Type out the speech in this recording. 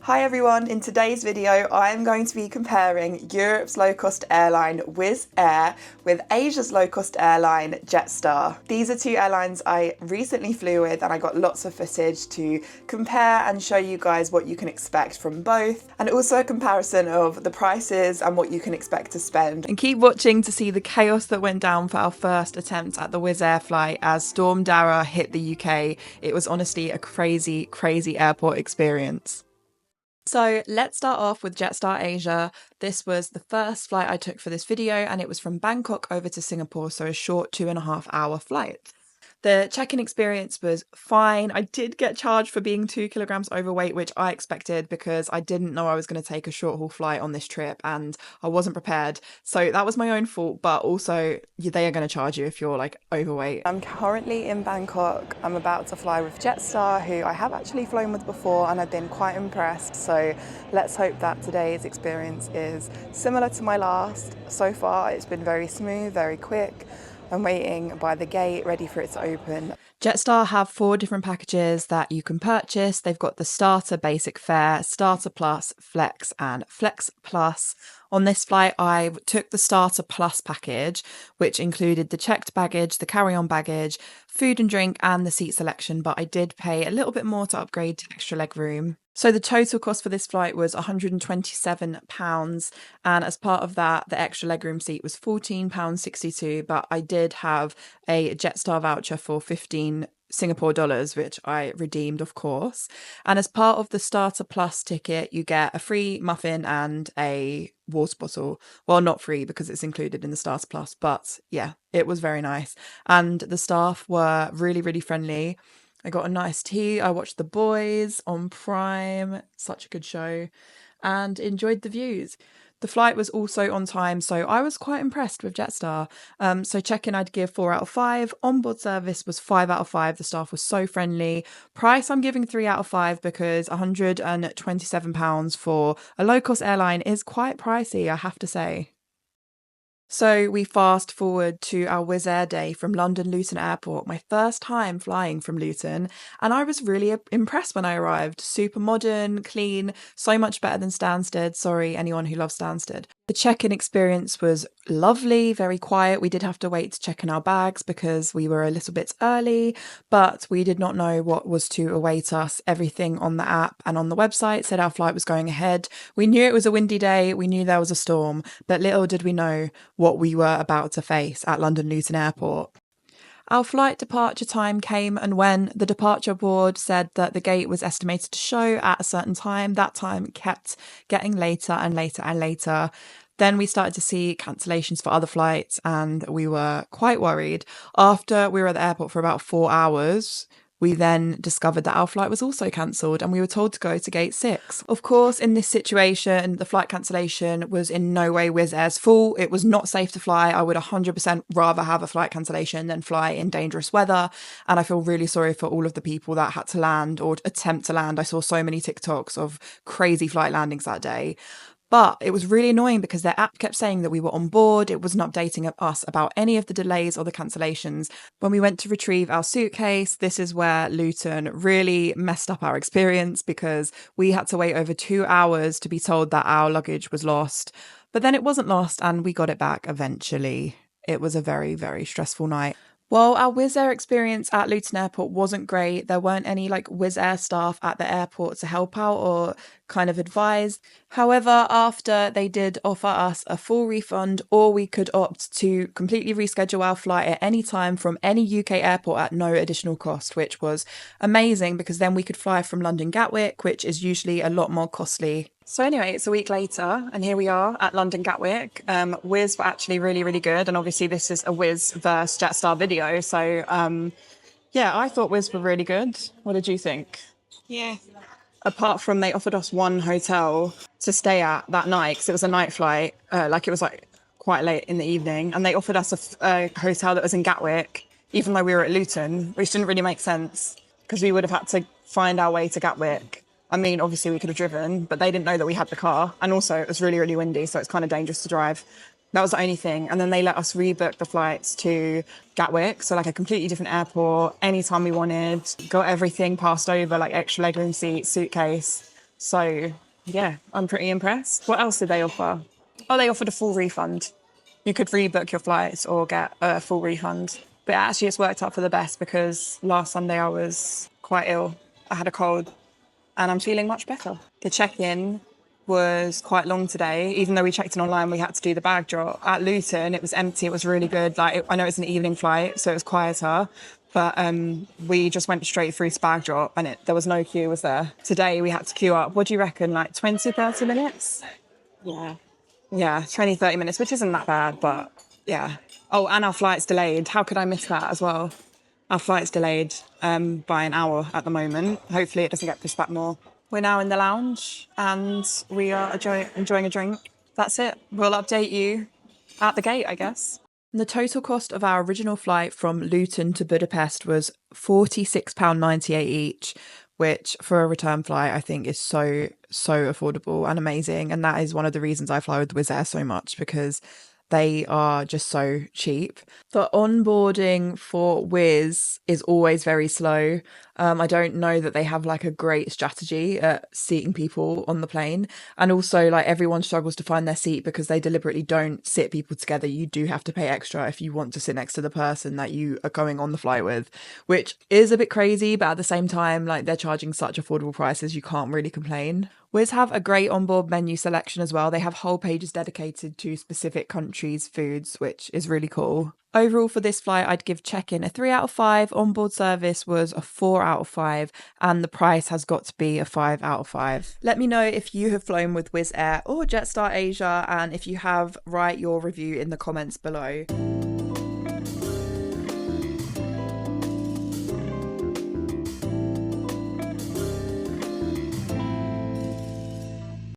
Hi everyone, in today's video I'm going to be comparing Europe's low-cost airline WIZZ Air with Asia's low-cost airline Jetstar. These are two airlines I recently flew with and I got lots of footage to compare and show you guys what you can expect from both, and also a comparison of the prices and what you can expect to spend. And keep watching to see the chaos that went down for our first attempt at the WIZZ Air flight as Storm Darragh hit the UK. It was honestly a crazy airport experience. So let's start off with Jetstar Asia. This was the first flight I took for this video and it was from Bangkok over to Singapore, so a short 2.5-hour flight. The check-in experience was fine. I did get charged for being 2 kilograms overweight, which I expected because I didn't know I was going to take a short haul flight on this trip and I wasn't prepared. So that was my own fault, but also they are going to charge you if you're like overweight. I'm currently in Bangkok. I'm about to fly with Jetstar, who I have actually flown with before and I've been quite impressed. So let's hope that today's experience is similar to my last. So far, it's been very smooth, very quick. I'm waiting by the gate, ready for it to open. Jetstar have 4 different packages that you can purchase. They've got the Starter Basic Fare, Starter Plus, Flex and Flex Plus. On this flight, I took the Starter Plus package, which included the checked baggage, the carry-on baggage, food and drink and the seat selection, but I did pay a little bit more to upgrade to extra leg room. So the total cost for this flight was £127, and as part of that, the extra legroom seat was £14.62, but I did have a Jetstar voucher for 15 Singapore dollars, which I redeemed, of course. And as part of the Starter Plus ticket, you get a free muffin and a water bottle. Well, not free because it's included in the Starter Plus, but yeah, it was very nice. And the staff were really friendly. I got a nice tea. I watched The Boys on Prime, such a good show, and enjoyed the views. The flight was also on time, so I was quite impressed with Jetstar. So check-in I'd give 4 out of 5. Onboard service was 5 out of 5. The staff was so friendly. Price I'm giving 3 out of 5 because £127 for a low-cost airline is quite pricey, I have to say. So we fast forward to our WIZZ Air day from London Luton Airport, my first time flying from Luton, and I was really impressed when I arrived. Super modern, clean, so much better than Stansted. Sorry, anyone who loves Stansted. The check-in experience was lovely, very quiet. We did have to wait to check in our bags because we were a little bit early, but we did not know what was to await us. Everything on the app and on the website said our flight was going ahead. We knew it was a windy day, we knew there was a storm, but little did we know what we were about to face at London Luton Airport. Our flight departure time came, and when the departure board said that the gate was estimated to show at a certain time, that time kept getting later and later. Then we started to see cancellations for other flights and we were quite worried. After we were at the airport for about 4 hours, we then discovered that our flight was also cancelled and we were told to go to gate 6. Of course, in this situation, the flight cancellation was in no way WIZZ Air's fault. It was not safe to fly. I would 100% rather have a flight cancellation than fly in dangerous weather. And I feel really sorry for all of the people that had to land or attempt to land. I saw so many TikToks of crazy flight landings that day. But it was really annoying because their app kept saying that we were on board. It wasn't updating us about any of the delays or the cancellations. When we went to retrieve our suitcase, this is where Luton really messed up our experience because we had to wait over 2 hours to be told that our luggage was lost. But then it wasn't lost and we got it back eventually. It was a very stressful night. Well, our WIZZ Air experience at Luton Airport wasn't great. There weren't any WIZZ Air staff at the airport to help out or kind of advise. However, after they did offer us a full refund, or we could opt to completely reschedule our flight at any time from any UK airport at no additional cost, which was amazing because then we could fly from London Gatwick, which is usually a lot more costly. So anyway, it's a week later and here we are at London Gatwick. WIZZ were actually really good, and obviously this is a WIZZ versus Jetstar video. So yeah, I thought WIZZ were really good. What did you think? Yeah. Apart from they offered us one hotel to stay at that night because it was a night flight, it was quite late in the evening, and they offered us a hotel that was in Gatwick, even though we were at Luton, which didn't really make sense because we would have had to find our way to Gatwick. I mean, obviously we could have driven, but they didn't know that we had the car, and also it was really windy, so it's kind of dangerous to drive. That was the only thing. And then they let us rebook the flights to Gatwick, so a completely different airport, anytime we wanted. Got everything passed over, extra legroom seat, suitcase. So yeah, I'm pretty impressed. What else did they offer? Oh, they offered a full refund. You could rebook your flights or get a full refund. But actually it's worked out for the best because last Sunday I was quite ill. I had a cold and I'm feeling much better. The check-in was quite long today. Even though we checked in online, we had to do the bag drop. At Luton, it was empty. It was really good. I know it's an evening flight, so it was quieter. But we just went straight through to bag drop and there was no queue, was there? Today we had to queue up. What do you reckon, like 20, 30 minutes? Yeah. Yeah, 20, 30 minutes, which isn't that bad, but yeah. Oh, and our flight's delayed. How could I miss that as well? Our flight's delayed by an hour at the moment. Hopefully it doesn't get pushed back more. We're now in the lounge and we are enjoying a drink. That's it. We'll update you at the gate, I guess. The total cost of our original flight from Luton to Budapest was £46.98 each, which for a return flight I think is so affordable and amazing. And that is one of the reasons I fly with WIZZ Air so much, because they are just so cheap. The onboarding for WIZZ is always very slow. I don't know that they have like a great strategy at seating people on the plane. And also like everyone struggles to find their seat because they deliberately don't sit people together. You do have to pay extra if you want to sit next to the person that you are going on the flight with, which is a bit crazy, but at the same time, like they're charging such affordable prices, you can't really complain. WIZZ have a great onboard menu selection as well. They have whole pages dedicated to specific countries' foods, which is really cool. Overall for this flight, I'd give check-in a 3 out of 5, onboard service was a 4 out of 5, and the price has got to be a 5 out of 5. Let me know if you have flown with WIZZ Air or Jetstar Asia, and if you have, write your review in the comments below.